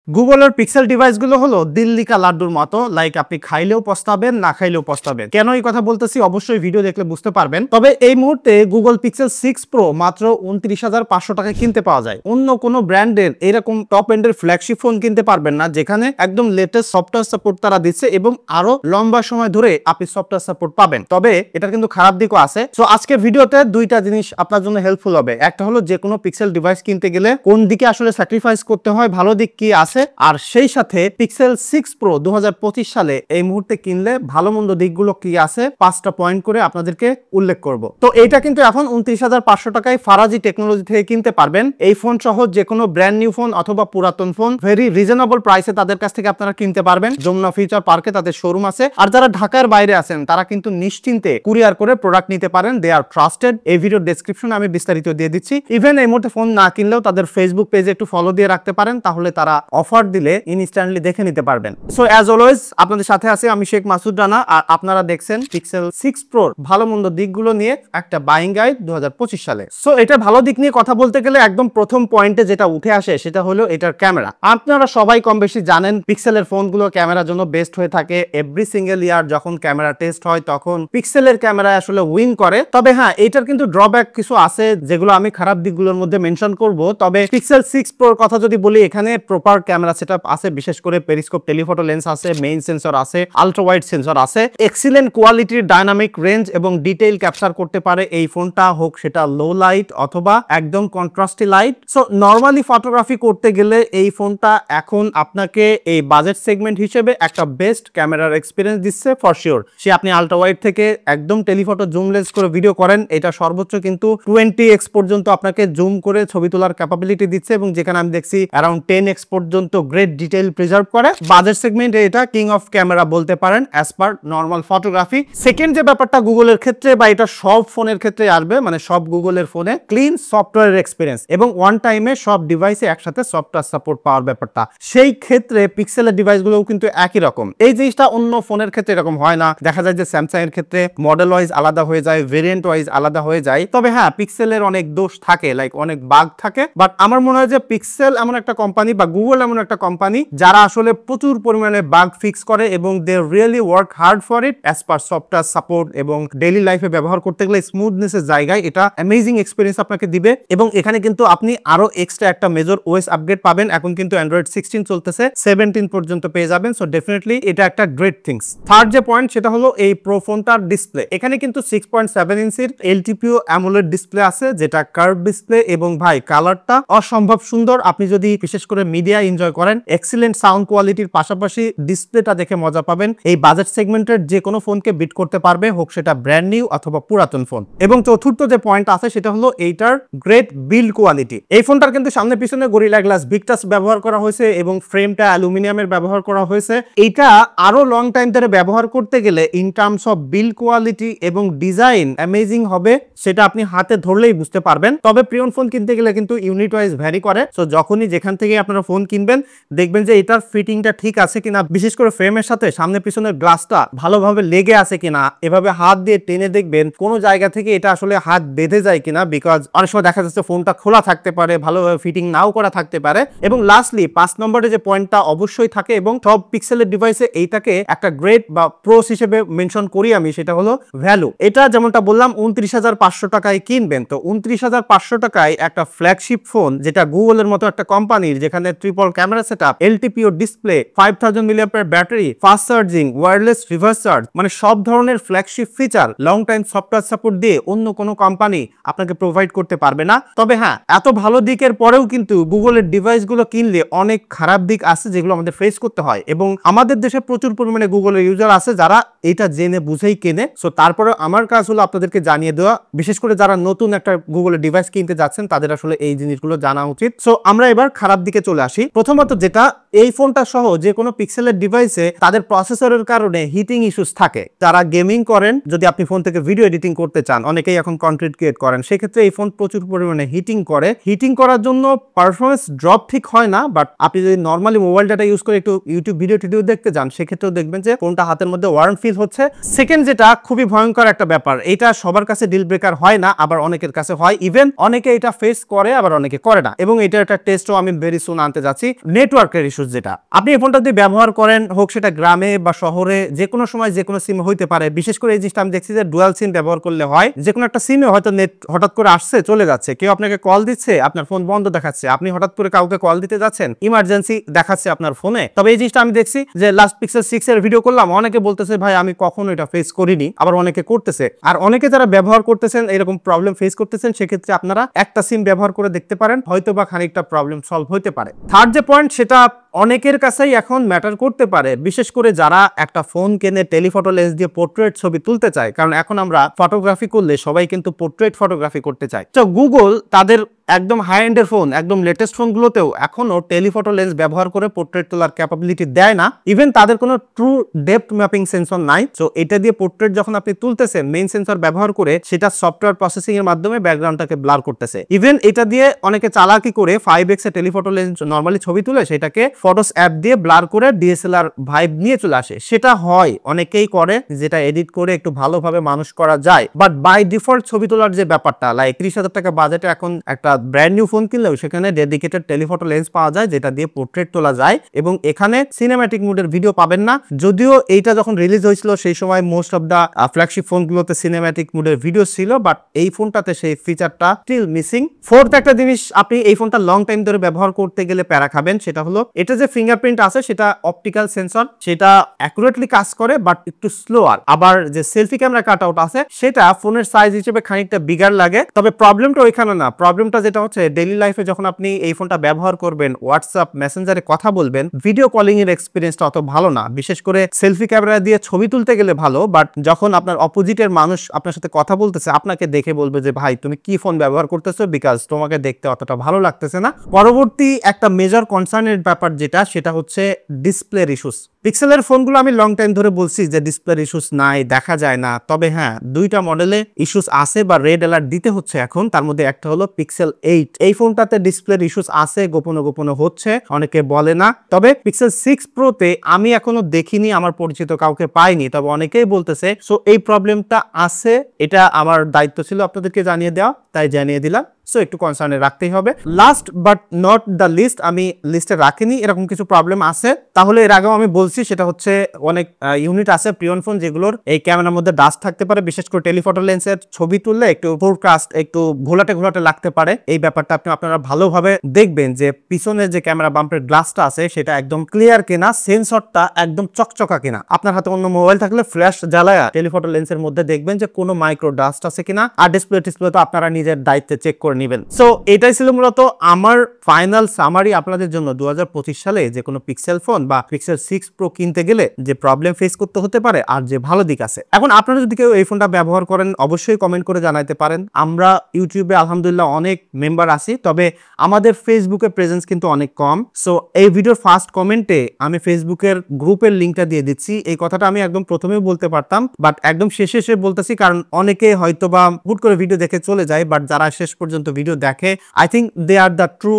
গুগলের পিক্সেল ডিভাইসগুলো হলো দিল্লি কা লাড্ডুর মতো, লাইক আপনি খাইলেও পস্তাবেন, না খাইলেও পস্তাবেন। কেন এই কথা বলতেছি অবশ্যই ভিডিও দেখলে বুঝতে পারবেন। তবে এই মুহূর্তে গুগল পিক্সেল 6 প্রো মাত্র 29,500 টাকায় কিনতে পাওয়া যায়। অন্য কোনো ব্র্যান্ডের এরকম টপ এন্ডের ফ্ল্যাগশিপ ফোন কিনতে পারবেন না, যেখানে একদম লেটেস্ট সফটওয়্যার সাপোর্ট তারা দিচ্ছে এবং আরো লম্বা সময় ধরে আপনি সফটওয়্যার সাপোর্ট পাবেন। তবে এটার কিন্তু খারাপ দিকও আছে। সো আজকে ভিডিওতে দুইটা জিনিস আপনার জন্য হেল্পফুল হবে। একটা হলো যে কোনো পিক্সেল ডিভাইস কিনতে গেলে কোন দিকে আসলে স্যাক্রিফাইস করতে হয়, ভালো দিক কি আছে, আর সেই সাথে পিক্সেল 6 প্রো 2025 সালে এই মুহূর্তে কিনলে ভালো মন্দ দিকগুলো কি আছে 5টা পয়েন্ট করে আপনাদেরকে উল্লেখ করব। তো এইটা কিন্তু এখন 29,500 টাকায় ফারাজি টেকনোলজি থেকে কিনতে পারবেন। এই ফোন সহ যে কোনো ব্র্যান্ড নিউ ফোন অথবা পুরাতন ফোন ভেরি রিজনেবল প্রাইসে তাদের কাছ থেকে আপনারা কিনতে পারবেন। যমুনা ফিউচার পার্কে তাদের শোরুম আছে। আর যারা ঢাকার বাইরে আছেন তারা কিন্তু নিশ্চিন্তে কুরিয়ার করে প্রোডাক্ট নিতে পারেন। দে আর ট্রাস্টেড। এই ভিডিওর ডেসক্রিপশনে আমি বিস্তারিত দিয়ে দিচ্ছি। ইভেন এই মুহূর্তে ফোন না কিনলেও তাদের ফেসবুক পেজে একটু ফলো দিয়ে রাখতে পারেন, তাহলে তারা অফার দিলে ইনস্ট্যান্টলি দেখে নিতে পারবেন। সো অ্যাজ অলওয়েজ আপনাদের সাথে আছি আমি শেখ মাসুদ রানা, আর আপনারা দেখছেন পিক্সেল 6 প্রোর ভালো মন্দ দিকগুলো নিয়ে একটা বাইং গাইড 2025 সালে। সো এটা ভালো দিক নিয়ে কথা বলতে গেলে একদম প্রথম পয়েন্টে যেটা উঠে আসে সেটা হলো এটার ক্যামেরা। আপনারা সবাই কম বেশি জানেন পিক্সেলের ফোনগুলো ক্যামেরার জন্য বেস্ট হয়ে থাকে। এভরি সিঙ্গেল ইয়ার যখন ক্যামেরা টেস্ট হয় তখন পিক্সেলের ক্যামেরা আসলে উইন করে। তবে হ্যাঁ, এটার কিন্তু ড্রব্যাক কিছু আছে যেগুলো আমি খারাপ দিকগুলোর মধ্যে মেনশন করব। তবে পিক্সেল 6 প্রোর কথা যদি বলি, এখানে প্রপার ক্যামেরা সেটআপ আছে, বিশেষ করে পেরিস্কোপ টেলিফটো লেন্স আছে, মেইন সেন্সর আছে, আলট্রা ওয়াইড সেন্সর আছে, এক্সিলেন্ট কোয়ালিটির ডায়নামিক রেঞ্জ এবং ডিটেইল ক্যাপচার করতে পারে এই ফোনটা, হোক সেটা লো লাইট অথবা একদম contrasty light. So normally photography করতে গেলে এই ফোনটা এখন আপনাকে এই বাজেট সেগমেন্ট হিসেবে একটা বেস্ট ক্যামেরার এক্সপিরিয়েন্স দিচ্ছে ফর শিওর। সে আপনি আলট্রা ওয়াইড থেকে একদম টেলিফটো জুম লেন্স করে ভিডিও করেন, এটা সর্বোচ্চ কিন্তু 20x পর্যন্ত আপনাকে জুম করে ছবি তোলার ক্যাপাবিলিটি দিচ্ছে, এবং যেখানে আমি দেখছি অ্যারাউন্ড 10x পর্যন্ত গ্রেট ডিটেইল প্রিজার্ভ করে। বাজেট সেগমেন্টে এটা কিং অফ ক্যামেরা বলতে পারেন as per normal photography. Second যে ব্যাপারটা গুগলের ক্ষেত্রে, বা এটা সব ফোনের ক্ষেত্রে আসবে, মানে সব গুগলের ফোনে ক্লিন সফটওয়্যার এক্সপিরিয়েন্স এবং ওয়ান টাইমে সব ডিভাইসে একসাথে সফটওয়্যার সাপোর্ট পাওয়ার ব্যাপারটা, সেই ক্ষেত্রে পিক্সেলের ডিভাইসগুলোও কিন্তু একই রকম। এই জিনিসটা অন্য ফোনের ক্ষেত্রে এরকম হয় না। দেখা যায় যে স্যামসাং এর ক্ষেত্রে মডেল ওয়াইজ আলাদা হয়ে যায়, ভেরিয়েন্ট ওয়াইজ আলাদা হয়ে যায়। তবে হ্যাঁ, পিক্সেলের অনেক দোষ থাকে, লাইক অনেক বাগ থাকে। বাট আমার মনে হয় যে পিক্সেল এমন একটা কোম্পানি বা গুগল এমন একটা কোম্পানি যারা আসলে প্রচুর পরিমাণে বাগ ফিক্স করে এবং they really work hard for it as per software support, এবং ডেইলি লাইফে ব্যবহার করতে গেলে স্মুথনেসের জায়গায় এটা অ্যামেজিং এক্সপিরিয়েন্স আপনাকে দিবে। এবং এখানে কিন্তু আপনি আরো এক্সট্রা একটা মেজর ওএস আপগ্রেড পাবেন। এখন কিন্তু অ্যান্ড্রয়েড 16 চলতেছে, 17 পর্যন্ত পেয়ে যাবেন। সো ডেফিনেটলি এটা একটা গ্রেট থিংস। থার্ড যে পয়েন্ট সেটা হলো এই প্রো ফোনটার ডিসপ্লে। এখানে কিন্তু 6.7 ইঞ্চির এলটিপিও অ্যামোলেড ডিসপ্লে আছে, যেটা কার্ভ ডিসপ্লে, এবং ভাই কালারটা অসম্ভব সুন্দর। আপনি যদি বিশেষ করে মিডিয়া এনজয় করেন, এক্সিলেন্ট সাউন্ড কোয়ালিটির পাশাপাশি ডিসপ্লেটা দেখে মজা পাবেন। এই বাজেট সেগমেন্টের যে কোনো ফোনকে বিট করতে পারবে, হোক সেটা ব্র্যান্ড নিউ অথবা পুরাতন ফোন। এবং চতুর্থ যে পয়েন্ট আছে সেটা হলো এইটার গ্রেট বিল্ড কোয়ালিটি। এই ফোনটার কিন্তু সামনে পিছনে গরিলা গ্লাস ভিক্টাস ব্যবহার করা হয়েছে এবং ফ্রেমটা অ্যালুমিনিয়ামের ব্যবহার করা হয়েছে। এইটা আরো লং টাইম ধরে ব্যবহার করতে গেলে in terms of build quality এবং ডিজাইন অ্যামেজিং হবে, সেটা আপনি হাতে ধরলেই বুঝতে পারবেন। তবে প্রিয়ন ফোন কিনতে গেলে কিন্তু ইউনিট ওয়াইজ ভ্যারি করে। সো যখনই যেখান থেকে আপনারা ফোন কিনবেন দেখবেন যে এটার ফিটিংটা ঠিক আছে কিনা, বিশেষ করে ফ্রেমের সাথে সামনে পিছনের গ্লাসটা ভালোভাবে লেগে আছে কিনা, এভাবে হাত দিয়ে টেনে দেখবেন কোন জায়গা থেকে এটা আসলে হাত বেঁধে যায় কিনা, বিকজ অনেক সময় দেখা যাচ্ছে ফোনটা খোলা থাকতে পারে, ভালোভাবে ফিটিং নাও করা থাকতে পারে। এবং লাস্টলি 5 নম্বরে যে পয়েন্টটা অবশ্যই থাকে এবং সব পিক্সেলের ডিভাইসে এইটাকে একটা গ্রেট বা প্রোস হিসেবে মেনশন করি আমি, সেটা হলো ভ্যালু। এটা যেমনটা বললাম 29,500 টাকায় কিনবেন, তো 29,500 টাকায় একটা ফ্ল্যাগশিপ ফোন, যেটা গুগলের মতো একটা কোম্পানির, যেখানে triple camera setup, LTPO display, 5000 milliampere battery, fast charging, wireless reverse charge, মানে সব ধরনের flagship feature long time software support দিয়ে অন্য কোনো কোম্পানি আপনাকে প্রোভাইড করতে পারবে না। তবে হ্যাঁ, এত ভালো দিকের পরেও কিন্তু গুগলের ডিভাইসগুলো কিনলে অনেক খারাপ দিক আছে যেগুলো আমাদের ফেস করতে হয়, এবং আমাদের দেশে প্রচুর পরিমাণে গুগলের ইউজার আছে যারা এটা জেনে বুঝেই কেনে। সো তারপরে আমার কাজ হলো আপনাদেরকে জানিয়ে দেওয়া, বিশেষ করে যারা নতুন একটা গুগলের ডিভাইস কিনতে যাচ্ছেন তাদের আসলে এই জিনিসগুলো জানা উচিত। সো আমরা এবার খারাপ দিকে চলে আসি। প্রথমত যেটা, এই ফোনটা সহ যে কোনো পিক্সেলের ডিভাইসে তাদের প্রসেসরের কারণে হিটিং ইস্যুস থাকে। যারা গেমিং করেন, যদি আপনি ফোন থেকে ভিডিও এডিটিং করতে চান, অনেকেই এখন কন্টেন্ট ক্রিয়েট করেন, সেক্ষেত্রে এই ফোন প্রচুর পরিমাণে হিটিং করে। হিটিং করার জন্য পারফরমেন্স ড্রপ ঠিক হয় না, বাট আপনি যদি নর্মালি মোবাইল ডাটা ইউজ করে একটু ইউটিউব ভিডিও দেখতে যান, সেক্ষেত্রেও দেখবেন যে ফোনটা হাতের মধ্যে ওয়ার্ম ফিল হচ্ছে। সেকেন্ড যেটা খুবই ভয়ঙ্কর একটা ব্যাপার, এটা সবার কাছে ডিল ব্রেকার হয় না, আবার অনেকের কাছে হয়। ইভেন অনেকে এটা ফেস করে, আবার অনেকে করে না, এবং এটা একটা টেস্টও আমি ভেরি সুন আনতে যাচ্ছি। নেটওয়ার্কের ইস্যু ইস্যুস যেটা আপনি এই ফোনটা দিয়ে ব্যবহার করেন, হোক সেটা গ্রামে বা শহরে, যে কোনো সময় যে কোনো সিম হইতে পারে। বিশেষ করে এই জিনিসটা আমি দেখছি যে ডুয়াল সিম ব্যবহার করলে হয়, যে কোনো একটা সিমে হয়তো নেট হঠাৎ করে আসছে চলে যাচ্ছে, কেউ আপনাকে কল দিচ্ছে, আপনার ফোন বন্ধ দেখাচ্ছে, আপনি হঠাৎ করে কাউকে কল দিতে যাচ্ছেন, ইমার্জেন্সি দেখাচ্ছে আপনার ফোনে। তবে এই জিনিসটা আমি দেখছি যে লাস্ট পিক্সেল 6 এর ভিডিও করলাম, অনেকে বলতেছে ভাই আমি কখনো এটা ফেস করিনি, আবার অনেকে করতেছে। আর অনেকে যারা ব্যবহার করতেছেন এরকম প্রবলেম ফেস করতেছেন, সেক্ষেত্রে আপনারা একটা সিম ব্যবহার করে দেখতে পারেন, হয়তো বা খানিকটা প্রবলেম সলভ হইতে পারে। থার্ড যে পয়েন্ট, সেটা অনেকের কাছেই এখন ম্যাটার করতে পারে, বিশেষ করে যারা একটা ফোন কেনে টেলিফটো লেন্স দিয়ে পোর্ট্রেট ছবি তুলতে চায়। কারণ এখন আমরা ফটোগ্রাফি করলে সবাই কিন্তু পোর্ট্রেট ফটোগ্রাফি করতে চায়। তো গুগল তাদের একদম হাই এন্ডের ফোন, একদম লেটেস্ট ফোনগুলোতেও এখনো টেলিফটো লেন্স ব্যবহার করে পোর্ট্রেট তোলার ক্যাপাবিলিটি দেয় না। ইভেন তাদের কোনো ট্রু ডেপথ ম্যাপিং সেন্সর নাই। তো এটা দিয়ে পোর্ট্রেট যখন আপনি তুলতেছেন, মেইন সেন্সর ব্যবহার করে সেটা সফটওয়্যার প্রসেসিং এর মাধ্যমে ব্যাকগ্রাউন্ডটাকে ব্লার করতেছে। ইভেন এটা দিয়ে অনেকে চালাকি করে 5x এ টেলিফটো লেন্স নরমালি ছবি তুলে সেটাকে ফটোস অ্যাপ দিয়ে ব্লার করে ডিএসএলআর ভাইব নিয়ে চলে আসে। সেটা হয়, অনেকেই করে, যেটা এডিট করে একটু ভালোভাবে মানুষ করা যায়। বাট বাই ডিফল্ট ছবি তোলার যে ব্যাপারটা, লাইক 30,000 টাকা বাজেটে এখন একটা ব্র্যান্ড নিউ ফোন কিনলেও সেখানে ডেডিকেটেড টেলিফটো লেন্স পাওয়া যায়, যেটা দিয়ে পোর্ট্রেট তোলা যায়। এবং এখানে সিনেম্যাটিক মোডের ভিডিও পাবেন না। যদিও এইটা যখন রিলিজ হয়েছিল সেই সময় মোস্ট অফ দা ফ্ল্যাগশিপ ফোনগুলোতে সিনেম্যাটিক মোডের ভিডিও ছিল, বাট এই ফোনটাতে সেই ফিচারটা স্টিল মিসিং। ফোর্থ একটা জিনিস, আপনি এই ফোনটা লং টাইম ধরে ব্যবহার করতে গেলে প্যারা খাবেন, সেটা হলো এটা যে ফিঙ্গারপ্রিন্ট আছে সেটা অপটিক্যাল সেন্সর, সেটা অ্যাকুরেটলি কাজ করে বাট একটু স্লোয়ার। আবার যে সেলফি ক্যামেরা কাট আউট আছে সেটা ফোনের সাইজ হিসেবে খানিকটা বিগার লাগে। তবে প্রবলেমটা ওইখানে না, প্রবলেমটা যেটা হচ্ছে ডেইলি লাইফে যখন আপনি এই ফোনটা ব্যবহার করবেন, হোয়াটসঅ্যাপ মেসেঞ্জারে কথা বলবেন, ভিডিও কলিং এর এক্সপিরিয়েন্সটা অত ভালো না। বিশেষ করে সেলফি ক্যামেরা দিয়ে ছবি তুলতে গেলে ভালো, বাট যখন আপনার অপোজিটের মানুষ আপনার সাথে কথা বলতেছে, আপনাকে দেখে বলবে যে ভাই তুমি কি ফোন ব্যবহার করতেছো, বিকজ তোমাকে দেখতে অতটা ভালো লাগতেছে না। পরবর্তী একটা মেজর কনসার্নের ব্যাপার যেটা, সেটা হচ্ছে ডিসপ্লের ইস্যুস। পিক্সেলের ফোনগুলো আমি লং টাইম ধরে বলছি যে ডিসপ্লের ইস্যুস নাই, দেখা যায় না। তবে হ্যাঁ, দুইটা মডেলে ইস্যুস আছে বা রেড অ্যালার্ট দিতে হচ্ছে এখন। তার মধ্যে একটা হলো পিক্সেল 8, এই ফোনটাতে ডিসপ্লের ইস্যুস আছে, গোপনে গোপনে হচ্ছে, অনেকে বলে না। তবে পিক্সেল 6 প্রোতে আমি এখনো দেখিনি, আমার পরিচিত কাউকে পাইনি, তবে অনেকেই বলতেছে। সো এই প্রবলেমটা আছে, এটা আমার দায়িত্ব ছিল আপনাদেরকে জানিয়ে দেওয়া, তাই জানিয়ে দিলাম। সো একটু কনসার্নে রাখতেই হবে। Last but not the least, আমি লিস্টে রাখিনি, এরকম কিছু প্রবলেম আছে। তাহলে এর আগেও আমি বলছি, সেটা হচ্ছে অনেক ইউনিট আছে প্রিয়ন ফোন যেগুলোর এই ক্যামেরার মধ্যে ডাস্ট থাকতে পারে। বিশেষ করে টেলিফটো লেন্সের ছবি তুললে একটু ফোরকাস্ট একটু ঘোলাটে ঘোলাটে লাগতে পারে। এই ব্যাপারটা আপনারা ভালোভাবে দেখবেন যে পিছনের যে ক্যামেরা বাম্পের গ্লাসটা আছে সেটা একদম ক্লিয়ার কিনা, সেন্সরটা একদম চকচকা কিনা। আপনার হাতে অন্য মোবাইল থাকলে ফ্ল্যাশ জ্বালায়া টেলিফটো লেন্সের মধ্যে দেখবেন যে কোনো মাইক্রো ডাস্ট আছে কিনা। আর ডিসপ্লে তো আপনারা নিজের দায়িত্বে চেক করে নিবেন। সো এটাই ছিল মূলত আমার ফাইনাল সামারি আপনাদের জন্য 2025 সালে যে কোনো পিক্সেল ফোন বা পিক্সেল 6 প্রো কিনতে গেলে যে প্রবলেম ফেস করতে হতে পারে আর যে ভালো দিক আছে। এখন আপনারা যদি কেউ এই ফোনটা ব্যবহার করেন অবশ্যই কমেন্ট করে জানাতে পারেন। আমরা ইউটিউবে আলহামদুলিল্লাহ অনেক মেম্বার আছি, তবে আমাদের ফেসবুকে প্রেজেন্স কিন্তু অনেক কম। সো এই ভিডিওর ফার্স্ট কমেন্টে আমি ফেসবুকের গ্রুপের লিঙ্কটা দিয়ে দিচ্ছি। এই কথাটা আমি একদম প্রথমেই বলতে পারতাম, বাট একদম শেষে বলতেছি, কারণ অনেকে হয়তো বা হুট করে ভিডিও দেখে চলে যায়, বাট যারা শেষ পর্যন্ত ভিডিও দেখে I think they are the true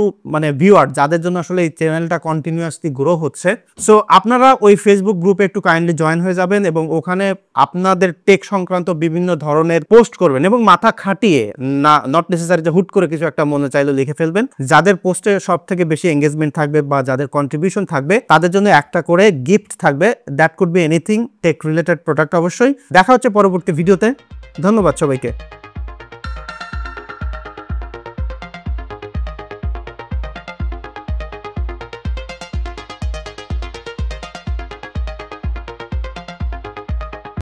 viewer, যাদের জন্য আসলে এই চ্যানেলটা কন্টিনিউয়াসলি গ্রো হচ্ছে। সো আপনারা ওই ফেসবুক গ্রুপে একটু কাইন্ডলি জয়েন হয়ে যাবেন এবং ওখানে আপনাদের টেক সংক্রান্ত বিভিন্ন ধরনের পোস্ট করবেন এবং মাথা খাটিয়ে, না নট নেসেসারি যে হুট করে কিছু একটা মনে চাইলে লিখে ফেলবেন। যাদের পোস্টে সব থেকে বেশি এঙ্গেজমেন্ট থাকবে বা যাদের কন্ট্রিবিউশন থাকবে তাদের জন্য একটা করে গিফট থাকবে। That could be anything tech related product. অবশ্যই দেখা হচ্ছে পরবর্তী ভিডিওতে। ধন্যবাদ সবাইকে।